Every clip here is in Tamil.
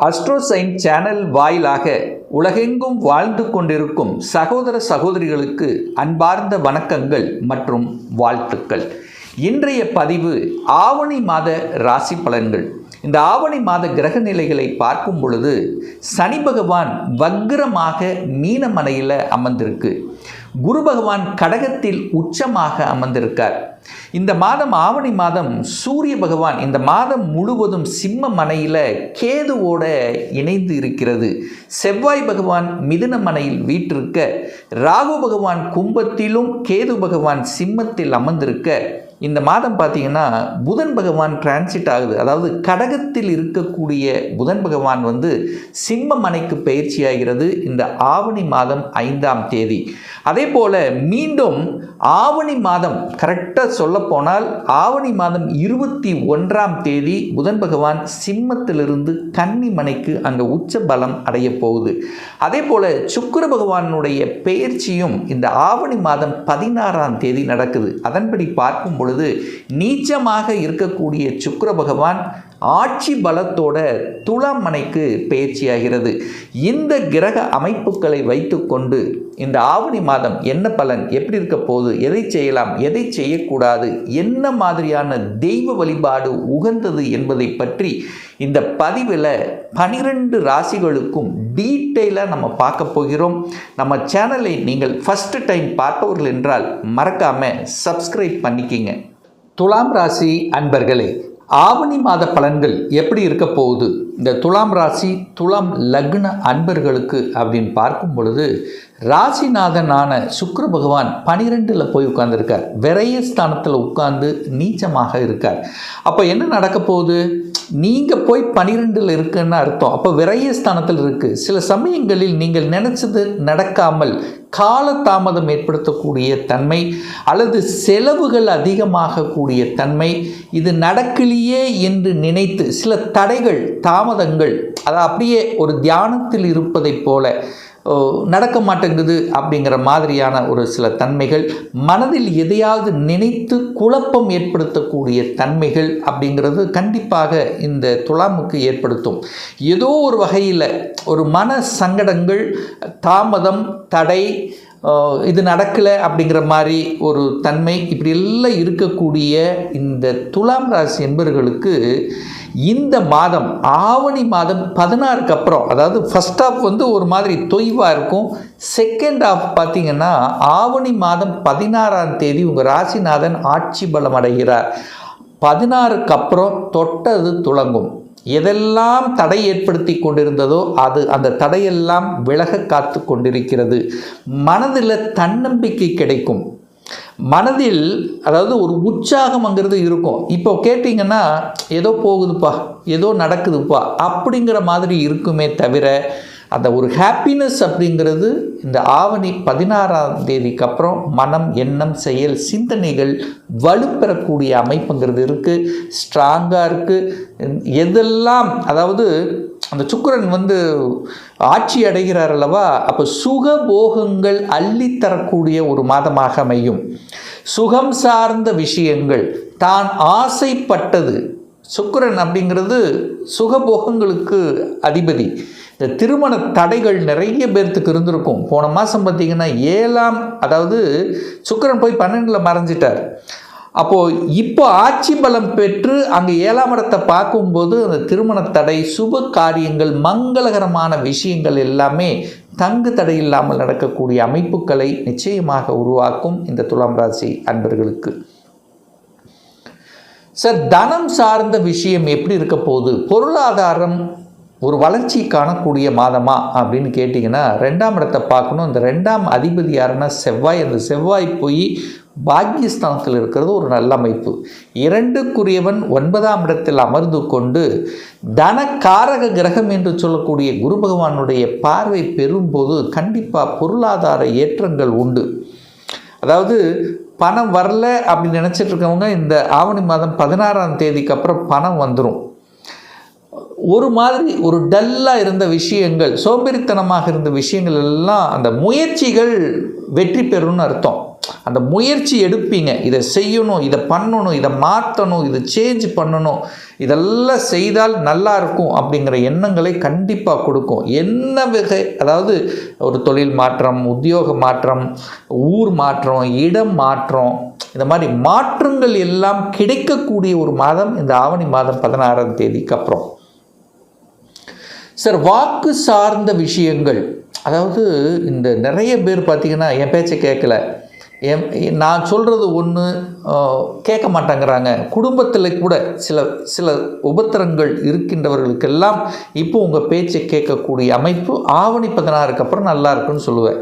அஸ்ட்ரோசைன் சேனல் வாயிலாக உலகெங்கும் வாழ்ந்து கொண்டிருக்கும் சகோதர சகோதரிகளுக்கு அன்பார்ந்த வணக்கங்கள் மற்றும் வாழ்த்துக்கள். இன்றைய பதிவு ஆவணி மாத ராசி பலன்கள். இந்த ஆவணி மாத கிரக நிலைகளை பார்க்கும் பொழுது சனி பகவான் வக்ரமாக மீனமனையில் அமர்ந்திருக்கு. குரு பகவான் கடகத்தில் உச்சமாக அமர்ந்திருக்கார். இந்த மாதம் ஆவணி மாதம் சூரிய பகவான் இந்த மாதம் முழுவதும் சிம்ம மனையில் கேதுவோட இணைந்து இருக்கிறது. செவ்வாய் பகவான் மிதுன மனையில் வீற்றிருக்க, ராகு பகவான் கும்பத்திலும் கேது பகவான் சிம்மத்தில் அமர்ந்திருக்க, இந்த மாதம் பார்த்தீங்கன்னா புதன் பகவான் டிரான்சிட் ஆகுது. அதாவது கடகத்தில் இருக்கக்கூடிய புதன் பகவான் சிம்ம மனைக்கு பயிற்சி ஆகிறது இந்த ஆவணி மாதம் 5ஆம் தேதி. அதே போல் மீண்டும் ஆவணி மாதம் கரெக்டாக சொல்லப்போனால் ஆவணி மாதம் 21ஆம் தேதி புதன் பகவான் சிம்மத்திலிருந்து கன்னி மனைக்கு அங்கே உச்ச பலம் அடைய போகுது. அதே போல் சுக்கிர பகவானுடைய பெயர்ச்சியும் இந்த ஆவணி மாதம் 16ஆம் தேதி நடக்குது. அதன்படி பார்க்கும் பொழுது நீச்சமாக இருக்கக்கூடிய சுக்கிர பகவான் ஆட்சி பலத்தோட துலாம் மனைக்கு பயிற்சியாகிறது. இந்த கிரக அமைப்புகளை வைத்துக்கொண்டு இந்த ஆவணி மாதம் என்ன பலன், எப்படி இருக்க போகுது, எதை செய்யலாம், எதை செய்யக்கூடாது, என்ன மாதிரியான தெய்வ வழிபாடு உகந்தது என்பதை பற்றி இந்த பதிவில் 12 ராசிகளுக்கும் டீட்டெயிலாக நம்ம பார்க்க போகிறோம். நம்ம சேனலை நீங்கள் ஃபஸ்ட்டு டைம் பார்ப்பவர்கள் என்றால் மறக்காமல் சப்ஸ்கிரைப் பண்ணிக்கிங்க. துலாம் ராசி அன்பர்களே, ஆவணி மாத பலன்கள் எப்படி இருக்க போகுது, இந்த துலாம் ராசி துலாம் லக்ன அன்பர்களுக்கு அப்படின்னு பார்க்கும் பொழுது ராசிநாதனான சுக்கிர பகவான் 12ல் போய் உட்கார்ந்துருக்கார். விரைய ஸ்தானத்தில் உட்கார்ந்து நீச்சமாக இருக்கார். அப்போ என்ன நடக்க போகுது, நீங்கள் போய் 12ல் இருக்குன்னு அர்த்தம். அப்போ விரைய ஸ்தானத்தில் இருக்குது. சில சமயங்களில் நீங்கள் நினச்சது நடக்காமல் காலதாமதம் ஏற்படுத்தக்கூடிய தன்மை அல்லது செலவுகள் அதிகமாகக்கூடிய தன்மை, இது நடக்கலையே என்று நினைத்து சில தடைகள் தாமதங்கள், அது அப்படியே ஒரு தியானத்தில் இருப்பதைப் போல நடக்க மாட்டேங்குது அப்படிங்கிற மாதிரியான ஒரு சில தன்மைகள், மனதில் எதையாவது நினைத்து குழப்பம் ஏற்படுத்தக்கூடிய தன்மைகள் அப்படிங்கிறது கண்டிப்பாக இந்த துலாமுக்கு ஏற்படுத்தும். ஏதோ ஒரு வகையில் ஒரு மன சங்கடங்கள், தாமதம், தடை, இது நடக்கலை அப்படிங்கிற மாதிரி ஒரு தன்மை, இப்படி எல்லாம் இருக்கக்கூடிய இந்த துலாம் ராசி என்பவர்களுக்கு இந்த மாதம் ஆவணி மாதம் 16க்கு அப்புறம், அதாவது ஃபர்ஸ்ட் ஆஃப் ஒரு மாதிரி தொய்வாக இருக்கும். செகண்ட் ஆஃப் பார்த்திங்கன்னா ஆவணி மாதம் 16ஆம் தேதி உங்கள் ராசிநாதன் ஆட்சி பலம் அடைகிறார். 16க்கு அப்புறம் தொட்டது துளங்கும். எதெல்லாம் தடை ஏற்படுத்தி கொண்டிருந்ததோ அது அந்த தடையெல்லாம் விலக காத்து கொண்டிருக்கிறது. மனதில் தன்னம்பிக்கை கிடைக்கும். மனதில் அதாவது ஒரு உற்சாகம்ங்கிறது இருக்கும். இப்போ கேட்டிங்கன்னா ஏதோ போகுதுப்பா, ஏதோ நடக்குதுப்பா அப்படிங்கிற மாதிரி இருக்குமே தவிர அந்த ஒரு ஹாப்பினஸ் அப்படிங்கிறது இந்த ஆவணி 16ஆம் தேதிக்கு அப்புறம் மனம், எண்ணம், செயல், சிந்தனைகள் வலுப்பெறக்கூடிய அமைப்புங்கிறது இருக்குது. ஸ்ட்ராங்காக இருக்குது. எதெல்லாம் அதாவது அந்த சுக்கிரன் ஆட்சி அடைகிறார் அல்லவா, அப்போ சுகபோகங்கள் அள்ளித்தரக்கூடிய ஒரு மாதமாக அமையும். சுகம் சார்ந்த விஷயங்கள், தான் ஆசைப்பட்டது, சுக்கிரன் அப்படிங்கிறது சுகபோகங்களுக்கு அதிபதி. இந்த திருமண தடைகள் நிறைய பேர்த்துக்கு இருந்திருக்கும். போன மாதம் பார்த்திங்கன்னா 7ஆம், அதாவது சுக்கிரன் போய் 12ல் மறைஞ்சிட்டார். அப்போது இப்போ ஆட்சி பலம் பெற்று அங்கே 7ஆம் இடத்தை பார்க்கும்போது அந்த திருமண தடை, சுப காரியங்கள், மங்களகரமான விஷயங்கள் எல்லாமே தங்கு தடை இல்லாமல் நடக்கக்கூடிய அமைப்புகளை நிச்சயமாக உருவாக்கும் இந்த துலாம் ராசி அன்பர்களுக்கு. சார், தனம் சார்ந்த விஷயம் எப்படி இருக்க போகுது, பொருளாதாரம் ஒரு வளர்ச்சி காணக்கூடிய மாதமா அப்படின்னு கேட்டிங்கன்னா 2ஆம் இடத்தை பார்க்கணும். இந்த 2ஆம் அதிபதி யாருன்னா செவ்வாய். அந்த செவ்வாய் போய் பாக்கியஸ்தானத்தில் இருக்கிறது ஒரு நல்ல அமைப்பு. 2க்குரியவன் 9ஆம் இடத்தில் அமர்ந்து கொண்டு தனக்காரக கிரகம் என்று சொல்லக்கூடிய குரு பகவானுடைய பார்வை பெறும்போது கண்டிப்பாக பொருளாதார ஏற்றங்கள் உண்டு. அதாவது பணம் வரல அப்படின்னு நினச்சிட்டு இருக்கவங்க இந்த ஆவணி மாதம் 16ஆம் தேதிக்கு அப்புறம் பணம் வந்துடும். ஒரு மாதிரி ஒரு டல்லாக இருந்த விஷயங்கள், சோம்பேறித்தனமாக இருந்த விஷயங்கள் எல்லாம் அந்த முயற்சிகள் வெற்றி பெறும்னு அர்த்தம். அந்த முயற்சி எடுப்பீங்க. இதை செய்யணும், இதை பண்ணணும், இதை மாற்றணும், இதை சேஞ்ச் பண்ணணும், இதெல்லாம் செய்தால் நல்லா இருக்கும் அப்படிங்கிற எண்ணங்களை கண்டிப்பாக கொடுக்கும். என்ன வகை, அதாவது ஒரு தொழில் மாற்றம், உத்தியோக மாற்றம், ஊர் மாற்றம், இடம் மாற்றம், இந்த மாதிரி மாற்றங்கள் எல்லாம் கிடைக்கக்கூடிய ஒரு மாதம் இந்த ஆவணி மாதம் 16ஆம் தேதிக்கு அப்புறம். சார், வாக்கு சார்ந்த விஷயங்கள், அதாவது இந்த நிறைய பேர் பார்த்திங்கன்னா என் பேச்சை கேட்கல, நான் சொல்கிறது ஒன்று கேட்க மாட்டேங்கிறாங்க. குடும்பத்தில் கூட சில உபத்திரங்கள் இருக்கின்றவர்களுக்கெல்லாம் இப்போ உங்கள் பேச்சை கேட்கக்கூடிய அமைப்பு ஆவணி 16க்கு அப்புறம் நல்லா இருக்குன்னு சொல்லுவேன்.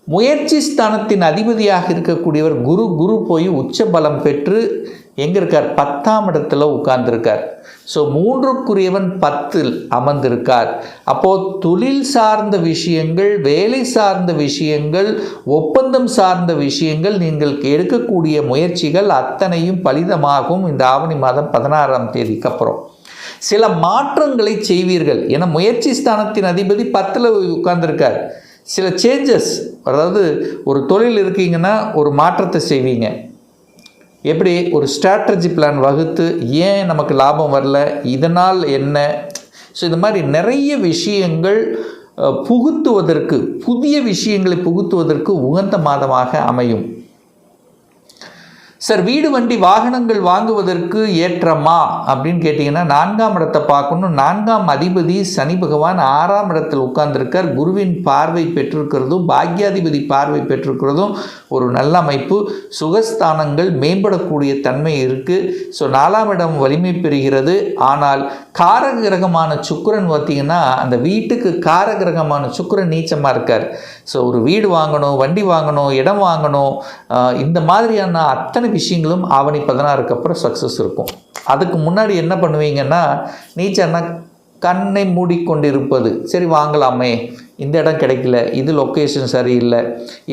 முயற்சி ஸ்தானத்தின் அதிபதியாக இருக்கக்கூடியவர் குரு போய் உச்ச பலம் பெற்று எங்கே இருக்கார்? 10ஆம் இடத்துல உட்கார்ந்துருக்கார். ஸோ 3க்குரியவன் 10ல் அமர்ந்திருக்கார். அப்போது தொழில் சார்ந்த விஷயங்கள், வேலை சார்ந்த விஷயங்கள், ஒப்பந்தம் சார்ந்த விஷயங்கள், நீங்கள் எடுக்கக்கூடிய முயற்சிகள் அத்தனையும் பலிதமாகும் இந்த ஆவணி மாதம் 16ஆம் தேதிக்கு அப்புறம். சில மாற்றங்களை செய்வீர்கள். ஏன்னா முயற்சி ஸ்தானத்தின் அதிபதி 10ல் உட்கார்ந்துருக்கார். சில சேஞ்சஸ், அதாவது ஒரு தொழில் இருக்கீங்கன்னா ஒரு மாற்றத்தை செய்வீங்க. எப்படி? ஒரு ஸ்ட்ராட்டஜி பிளான் வகுத்து ஏன் நமக்கு லாபம் வரல, இதனால் என்ன, ஸோ இந்த மாதிரி நிறைய விஷயங்கள் புகுத்துவதற்கு, புதிய விஷயங்களை புகுத்துவதற்கு உகந்த மாதமாக அமையும். சார், வீடு வண்டி வாகனங்கள் வாங்குவதற்கு ஏற்றமா அப்படின்னு கேட்டிங்கன்னா 4ஆம் இடத்தை பார்க்கணும். 4ஆம் அதிபதி சனி பகவான் 6ஆம் இடத்தில் உட்கார்ந்துருக்கார். குருவின் பார்வை பெற்றிருக்கிறதும் பாக்யாதிபதி பார்வை பெற்றிருக்கிறதும் ஒரு நல்ல அமைப்பு. சுகஸ்தானங்கள் மேம்படக்கூடிய தன்மை இருக்குது. ஸோ 4ஆம் இடம் வலிமை பெறுகிறது. ஆனால் காரகிரகமான சுக்கிரன் பார்த்திங்கன்னா அந்த வீட்டுக்கு காரகிரகமான சுக்கிரன் நீச்சமாக இருக்கார். ஸோ ஒரு வீடு வாங்கணும், வண்டி வாங்கணும், இடம் வாங்கணும், இந்த மாதிரியான அத்தனை விஷயங்களும் ஆவணி 16க்கு அப்புறம் சக்ஸஸ் இருக்கும். அதுக்கு முன்னாடி என்ன பண்ணுவீங்கன்னா, நீச்சன்னா கண்ணை மூடிக்கொண்டிருப்பது. சரி வாங்கலாமே, இந்த இடம் கிடைக்கல, இது லொக்கேஷன் சரியில்லை,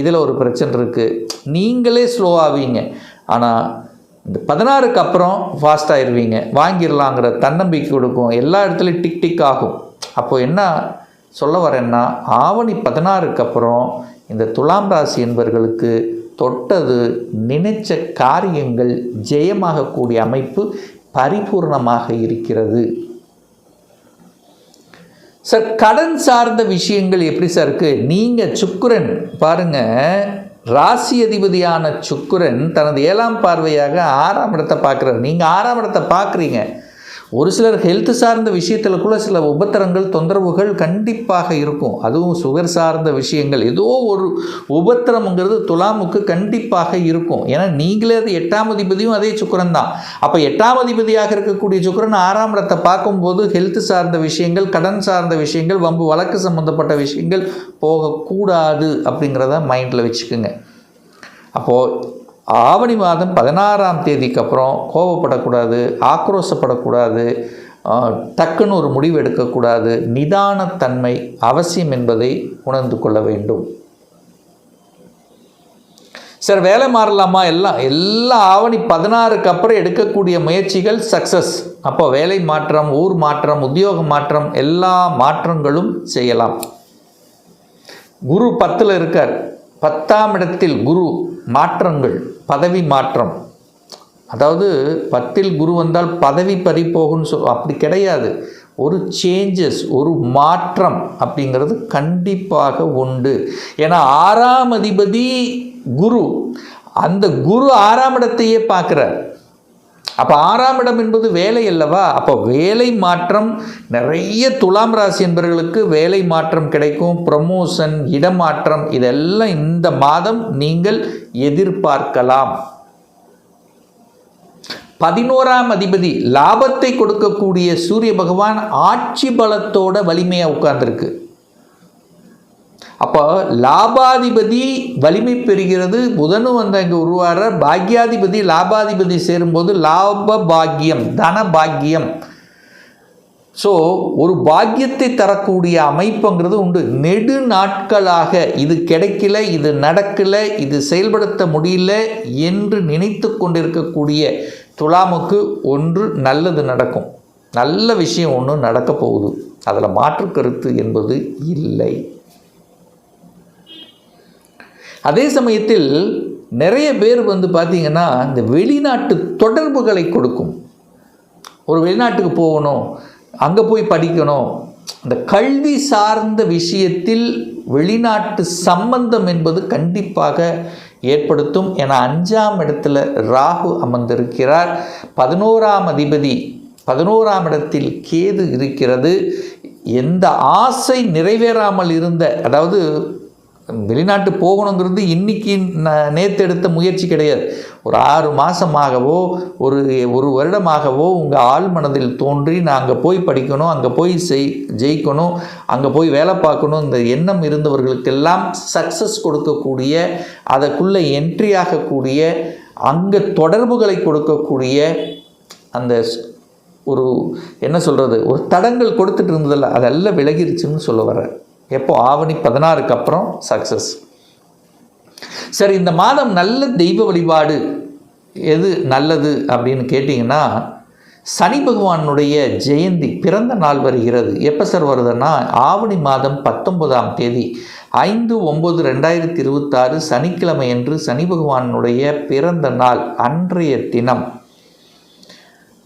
இதில் ஒரு பிரச்சனை இருக்குது, நீங்களே ஸ்லோ ஆவீங்க. ஆனால் இந்த 16க்கு அப்புறம் ஃபாஸ்ட் ஆயிடுவீங்க, வாங்கிடலாங்கிற தன்னம்பிக்கை கொடுக்கும், எல்லா இடத்துலையும் டிக் டிக் ஆகும். அப்போது என்ன சொல்ல வரேன்னா, ஆவணி 16க்கு அப்புறம் இந்த துலாம் ராசி என்பவர்களுக்கு தொட்டது நினைச்ச காரியங்கள் ஜெயமாகக்கூடிய அமைப்பு பரிபூர்ணமாக இருக்கிறது. சார், கடன் சார்ந்த விஷயங்கள் எப்படி சார் இருக்குது? நீங்கள் சுக்கிரன் பாருங்கள், ராசி அதிபதியான சுக்கிரன் தனது 7ஆம் பார்வையாக 6ஆம் இடத்தை பார்க்குறாரு. நீங்கள் 6ஆம் இடத்தை பார்க்குறீங்க. ஒரு சிலர் ஹெல்த் சார்ந்த விஷயத்தில் கூட சில உபத்திரங்கள், தொந்தரவுகள் கண்டிப்பாக இருக்கும். அதுவும் சுகர் சார்ந்த விஷயங்கள், ஏதோ ஒரு உபத்திரம்ங்கிறது துலாமுக்கு கண்டிப்பாக இருக்கும். ஏன்னா நீங்களே அது 8ஆம் அதிபதியும் அதே சுக்கிரன் தான். அப்போ 8ஆம் அதிபதியாக இருக்கக்கூடிய சுக்கிரன் 6ஆம் இடத்தை பார்க்கும்போது ஹெல்த் சார்ந்த விஷயங்கள், கடன் சார்ந்த விஷயங்கள், வம்பு வழக்கு சம்மந்தப்பட்ட விஷயங்கள் போகக்கூடாது அப்படிங்கிறத மைண்டில் வச்சுக்கோங்க. அப்போது ஆவணி மாதம் 16ஆம் தேதிக்கு அப்புறம் கோபப்படக்கூடாது, ஆக்ரோஷப்படக்கூடாது, டக்குன்னு ஒரு முடிவு எடுக்கக்கூடாது. நிதானத்தன்மை அவசியம் என்பதை உணர்ந்து கொள்ள வேண்டும். சார், வேலை மாறலாமா? எல்லாம் ஆவணி 16க்கு அப்புறம் எடுக்கக்கூடிய முயற்சிகள் சக்ஸஸ். அப்போ வேலை மாற்றம், ஊர் மாற்றம், உத்தியோக மாற்றம், எல்லா மாற்றங்களும் செய்யலாம். குரு 10ல் இருக்கார். 10ஆம் இடத்தில் குரு, மாற்றங்கள், பதவி மாற்றம். அதாவது 10ல் குரு வந்தால் பதவி பறிபோகும்னு அப்படி கிடையாது. ஒரு சேஞ்சஸ், ஒரு மாற்றம் அப்படிங்கிறது கண்டிப்பாக உண்டு. ஏன்னா 6ஆம் அதிபதி குரு, அந்த குரு 6ஆம் இடத்தையே பார்க்குறார். அப்போ 6ஆம் இடம் என்பது வேலை அல்லவா? அப்போ வேலை மாற்றம் நிறைய துலாம் ராசி என்பவர்களுக்கு வேலை மாற்றம் கிடைக்கும், ப்ரமோஷன், இடமாற்றம், இதெல்லாம் இந்த மாதம் நீங்கள் எதிர்பார்க்கலாம். 11ஆம் அதிபதி லாபத்தை கொடுக்கக்கூடிய சூரிய பகவான் ஆட்சி பலத்தோட வலிமையாக உட்கார்ந்துருக்கு. அப்போ லாபாதிபதி வலிமை பெறுகிறது. புதனும் வந்து இங்கே உருவார பாக்யாதிபதி லாபாதிபதி சேரும்போது லாப பாக்கியம், தன பாக்கியம். ஸோ ஒரு பாக்கியத்தை தரக்கூடிய அமைப்புங்கிறது உண்டு. நெடு நாட்களாக இது கிடைக்கல, இது நடக்கலை, இது செயல்படுத்த முடியல என்று நினைத்து கொண்டிருக்கக்கூடிய துலாமுக்கு ஒன்று நல்லது நடக்கும். நல்ல விஷயம் ஒன்று நடக்க போகுது. அதில் மாற்று கருத்து என்பது இல்லை. அதே சமயத்தில் நிறைய பேர் பார்த்திங்கன்னா இந்த வெளிநாட்டு தொடர்புகளை கொடுக்கும். ஒரு வெளிநாட்டுக்கு போகணும், அங்கே போய் படிக்கணும், அந்த கல்வி சார்ந்த விஷயத்தில் வெளிநாட்டு சம்பந்தம் என்பது கண்டிப்பாக ஏற்படுத்தும். என 5ஆம் இடத்துல ராகு அமர்ந்திருக்கிறார். 11ஆம் அதிபதி 11ஆம் இடத்தில் கேது இருக்கிறது. எந்த ஆசை நிறைவேறாமல் இருந்த, அதாவது வெளிநாட்டு போகணுங்கிறது இன்றைக்கி நேற்று எடுத்த முயற்சி கிடையாது. ஒரு 6 மாதமாகவோ ஒரு வருடமாகவோ உங்கள் ஆள் மனதில் தோன்றி நான் அங்கே போய் படிக்கணும், அங்கே போய் ஜெயிக்கணும், அங்கே போய் வேலை பார்க்கணும், இந்த எண்ணம் இருந்தவர்களுக்கெல்லாம் சக்ஸஸ் கொடுக்கக்கூடிய, அதற்குள்ளே என்ட்ரி ஆகக்கூடிய, அங்கே தொடர்புகளை கொடுக்கக்கூடிய அந்த ஒரு என்ன சொல்கிறது, ஒரு தடங்கள் கொடுத்துட்டு இருந்ததில்ல, அதெல்லாம் விலகிருச்சுன்னு சொல்ல வர்றேன். எப்போ? ஆவணி 16க்கு அப்புறம் சக்ஸஸ். சரி, இந்த மாதம் நல்ல தெய்வ வழிபாடு எது நல்லது அப்படின்னு கேட்டிங்கன்னா, சனி பகவானுடைய ஜெயந்தி பிறந்த நாள் வருகிறது. எப்போ சார் வருதுன்னா, ஆவணி மாதம் 19ஆம் தேதி 5/9/2026 சனிக்கிழமை என்று சனி பகவானுடைய பிறந்த நாள். அன்றைய தினம்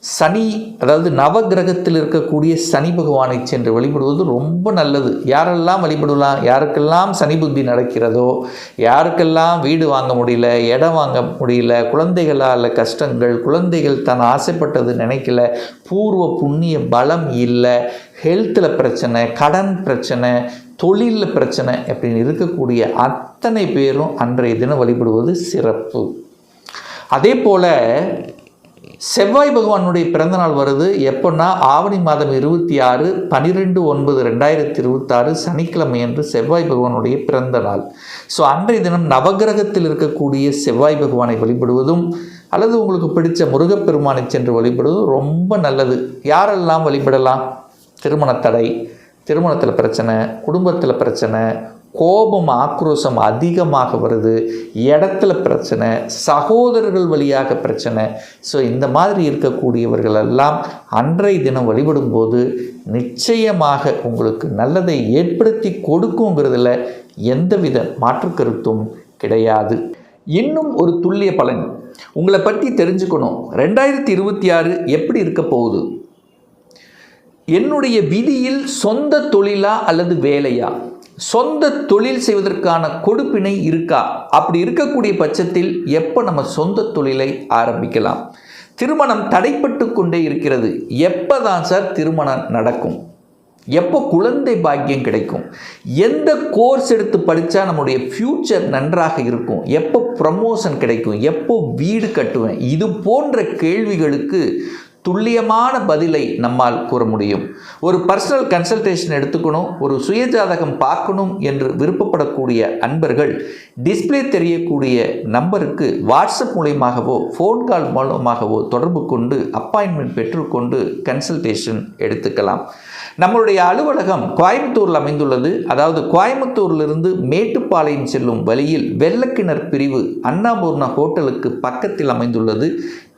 சனி, அதாவது நவகிரகத்தில் இருக்கக்கூடிய சனி பகவானை சென்று வழிபடுவது ரொம்ப நல்லது. யாரெல்லாம் வழிபடலாம்? யாருக்கெல்லாம் சனி புத்தி நடக்கிறதோ, யாருக்கெல்லாம் வீடு வாங்க முடியல, இடம் வாங்க முடியல, குழந்தைகளால் கஷ்டங்கள், குழந்தைகள் தான் ஆசைப்பட்டது நினைக்கல, பூர்வ புண்ணிய பலம் இல்லை, ஹெல்த்தில் பிரச்சனை, கடன் பிரச்சனை, தொழிலில் பிரச்சனை அப்படின்னு இருக்கக்கூடிய அத்தனை பேரும் அன்றைய தினம் வழிபடுவது சிறப்பு. அதே போல் செவ்வாய் பகவானுடைய பிறந்தநாள் வருது. எப்போன்னா ஆவணி மாதம் 26/12/2026 சனிக்கிழமை என்று செவ்வாய் பகவானுடைய பிறந்த நாள். ஸோ அன்றைய தினம் நவகிரகத்தில் இருக்கக்கூடிய செவ்வாய் பகவானை வழிபடுவதும், அல்லது உங்களுக்கு பிடித்த முருகப்பெருமானை சென்று வழிபடுவதும் ரொம்ப நல்லது. யாரெல்லாம் வழிபடலாம்? திருமண தடை, திருமணத்தில் பிரச்சனை, குடும்பத்தில் பிரச்சனை, கோபம் ஆக்ரோஷம் அதிகமாக வருது, இடத்துல பிரச்சனை, சகோதரர்கள் வழியாக பிரச்சனை. ஸோ இந்த மாதிரி இருக்கக்கூடியவர்களெல்லாம் அன்றைய தினம் வழிபடும்போது நிச்சயமாக உங்களுக்கு நல்லதை ஏற்படுத்தி கொடுக்குங்கிறதுல எந்தவித மாற்று கருத்தும் கிடையாது. இன்னும் ஒரு துல்லிய பலன் உங்களை பற்றி தெரிஞ்சுக்கணும். 2026 எப்படி இருக்க போகுது? என்னுடைய விதியில் சொந்த தொழிலா அல்லது வேலையா? சொந்த தொழில் செய்வதற்கான கொடுப்பினை இருக்கா? அப்படி இருக்கக்கூடிய பட்சத்தில் எப்போ நம்ம சொந்த தொழிலை ஆரம்பிக்கலாம்? திருமணம் தடைப்பட்டு கொண்டே இருக்கிறது. எப்போ தான் சார் திருமணம் நடக்கும்? எப்போ குழந்தை பாக்கியம் கிடைக்கும்? எந்த கோர்ஸ் எடுத்து படித்தா நம்முடைய ஃப்யூச்சர் நன்றாக இருக்கும்? எப்போ ப்ரமோஷன் கிடைக்கும்? எப்போ வீடு கட்டுவேன்? இது போன்ற கேள்விகளுக்கு துல்லியமான பதிலை நம்மால் கூற முடியும். ஒரு பர்சனல் கன்சல்டேஷன் எடுத்துக்கணும், ஒரு சுயஜாதகம் பார்க்கணும் என்று விருப்பப்படக்கூடிய அன்பர்கள் டிஸ்பிளே தெரியக்கூடிய நம்பருக்கு வாட்ஸ்அப் மூலமாகவோ ஃபோன் கால் மூலமாகவோ தொடர்பு கொண்டு அப்பாயின்மெண்ட் பெற்றுக்கொண்டு கன்சல்டேஷன் எடுத்துக்கலாம். நம்மளுடைய அலுவலகம் கோயம்புத்தூரில் அமைந்துள்ளது. அதாவது கோயம்புத்தூரிலிருந்து மேட்டுப்பாளையம் செல்லும் வழியில் வெள்ளக்கிணர் பிரிவு அன்னபூர்ணா ஹோட்டலுக்கு பக்கத்தில் அமைந்துள்ளது.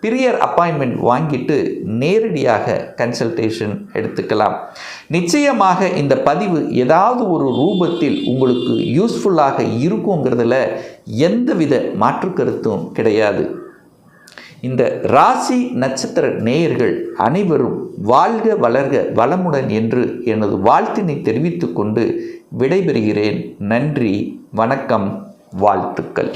பிரியர் அப்பாயின்மெண்ட் வாங்கிட்டு நேரடியாக கன்சல்டேஷன் எடுத்துக்கலாம். நிச்சயமாக இந்த பதிவு ஏதாவது ஒரு ரூபத்தில் உங்களுக்கு யூஸ்ஃபுல்லாக இருக்குங்கிறதுல எந்தவித மாற்று கருத்தும் கிடையாது. இந்த ராசி நட்சத்திர நேயர்கள் அனைவரும் வாழ்க வளர்க வளமுடன் என்று எனது வாழ்த்தினை தெரிவித்துக் கொண்டு விடைபெறுகிறேன். நன்றி, வணக்கம், வாழ்த்துக்கள்.